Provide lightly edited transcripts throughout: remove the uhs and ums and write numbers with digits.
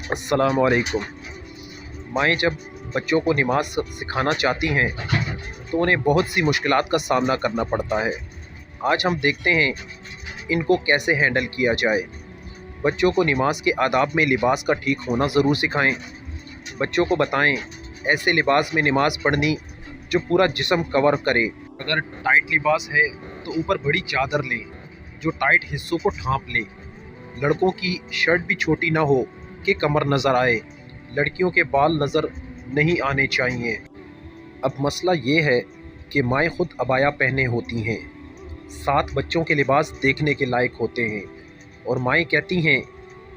अस्सलाम वालेकुम। माएँ जब बच्चों को नमाज़ सिखाना चाहती हैं तो उन्हें बहुत सी मुश्किलात का सामना करना पड़ता है। आज हम देखते हैं इनको कैसे हैंडल किया जाए। बच्चों को नमाज़ के आदाब में लिबास का ठीक होना ज़रूर सिखाएं। बच्चों को बताएं ऐसे लिबास में नमाज़ पढ़नी जो पूरा जिस्म कवर करे। अगर टाइट लिबास है तो ऊपर बड़ी चादर लें जो टाइट हिस्सों को ढाँप ले। लड़कों की शर्ट भी छोटी ना हो कि कमर नज़र आए। लड़कियों के बाल नज़र नहीं आने चाहिए। अब मसला ये है कि माएँ खुद अबाया पहने होती हैं, साथ बच्चों के लिबास देखने के लायक होते हैं और माएँ कहती हैं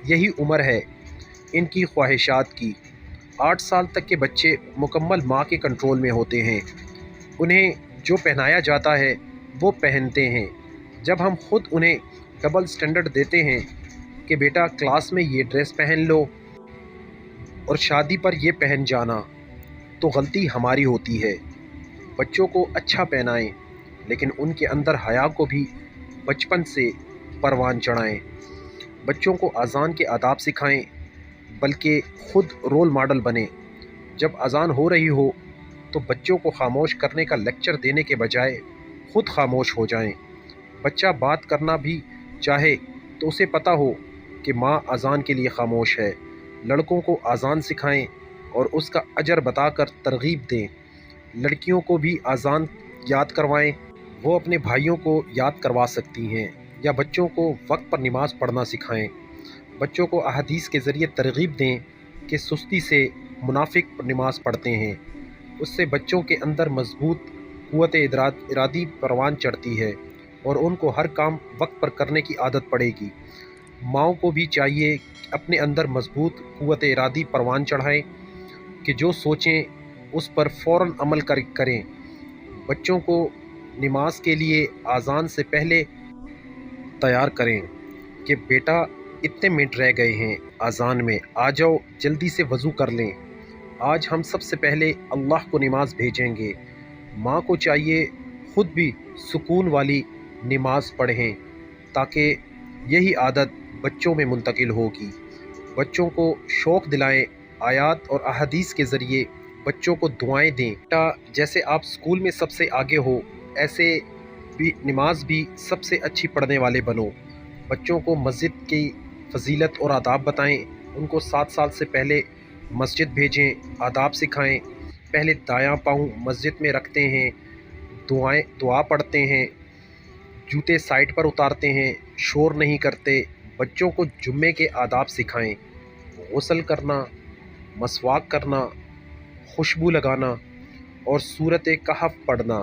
यही उम्र है इनकी ख्वाहिशात की। 8 साल तक के बच्चे मुकम्मल माँ के कंट्रोल में होते हैं। उन्हें जो पहनाया जाता है वो पहनते हैं। जब हम खुद उन्हें डबल स्टैंडर्ड देते हैं कि बेटा क्लास में ये ड्रेस पहन लो और शादी पर ये पहन जाना, तो गलती हमारी होती है। बच्चों को अच्छा पहनाएं लेकिन उनके अंदर हया को भी बचपन से परवान चढ़ाएं। बच्चों को अज़ान के आदाब सिखाएं बल्कि ख़ुद रोल मॉडल बने। जब अज़ान हो रही हो तो बच्चों को खामोश करने का लेक्चर देने के बजाय ख़ुद खामोश हो जाएं। बच्चा बात करना भी चाहे तो उसे पता हो कि माँ अज़ान के लिए खामोश है। लड़कों को अज़ान सिखाएं और उसका अजर बताकर तरगीब दें। लड़कियों को भी अज़ान याद करवाएं, वो अपने भाइयों को याद करवा सकती हैं। या बच्चों को वक्त पर नमाज़ पढ़ना सिखाएं। बच्चों को अहादीस के ज़रिए तरगीब दें कि सुस्ती से मुनाफिक नमाज़ पढ़ते हैं। उससे बच्चों के अंदर मजबूत क़ुव्वत इरादी परवान चढ़ती है और उनको हर काम वक्त पर करने की आदत पड़ेगी। माँओं को भी चाहिए कि अपने अंदर मजबूत क़ुव्वत इरादी परवान चढ़ाएं कि जो सोचें उस पर फ़ौरन अमल करें। बच्चों को नमाज के लिए अज़ान से पहले तैयार करें कि बेटा इतने मिनट रह गए हैं अज़ान में, आ जाओ जल्दी से वज़ू कर लें। आज हम सबसे पहले अल्लाह को नमाज़ भेजेंगे। माँ को चाहिए ख़ुद भी सुकून वाली नमाज़ पढ़ें ताकि यही आदत बच्चों में मुंतकिल होगी। बच्चों को शौक़ दिलाएं। आयात और अहादीस के ज़रिए बच्चों को दुआएं दें। बेटा जैसे आप स्कूल में सबसे आगे हो ऐसे भी नमाज भी सबसे अच्छी पढ़ने वाले बनो। बच्चों को मस्जिद की फजीलत और आदाब बताएं। उनको 7 साल से पहले मस्जिद भेजें, आदाब सिखाएं। पहले दायां पाँव मस्जिद में रखते हैं, दुआ पढ़ते हैं, जूते साइड पर उतारते हैं, शोर नहीं करते। बच्चों को जुम्मे के आदाब सिखाएं, गुस्ल करना, मसवाक करना, खुशबू लगाना और सूरत कहफ पढ़ना।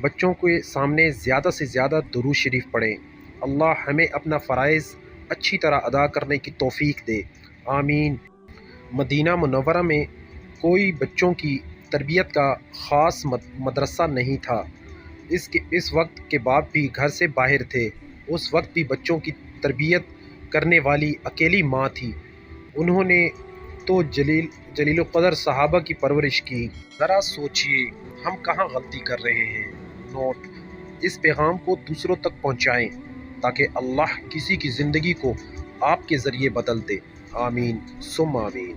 बच्चों के सामने ज़्यादा से ज़्यादा दुरूद शरीफ पढ़ें। अल्लाह हमें अपना फ़राइज़ अच्छी तरह अदा करने की तौफ़ीक दे, आमीन। मदीना मुनव्वरा में कोई बच्चों की तरबियत का ख़ास मदरसा नहीं था। इस वक्त के बाप भी घर से बाहर थे। उस वक्त भी बच्चों की तरबियत करने वाली अकेली माँ थी। उन्होंने तो जलील क़दर सहाबा की परवरिश की। ज़रा सोचिए हम कहाँ गलती कर रहे हैं। नोट, इस पैगाम को दूसरों तक पहुँचाएँ ताकि अल्लाह किसी की ज़िंदगी को आपके ज़रिए बदल दे, आमीन सुम्मा आमीन।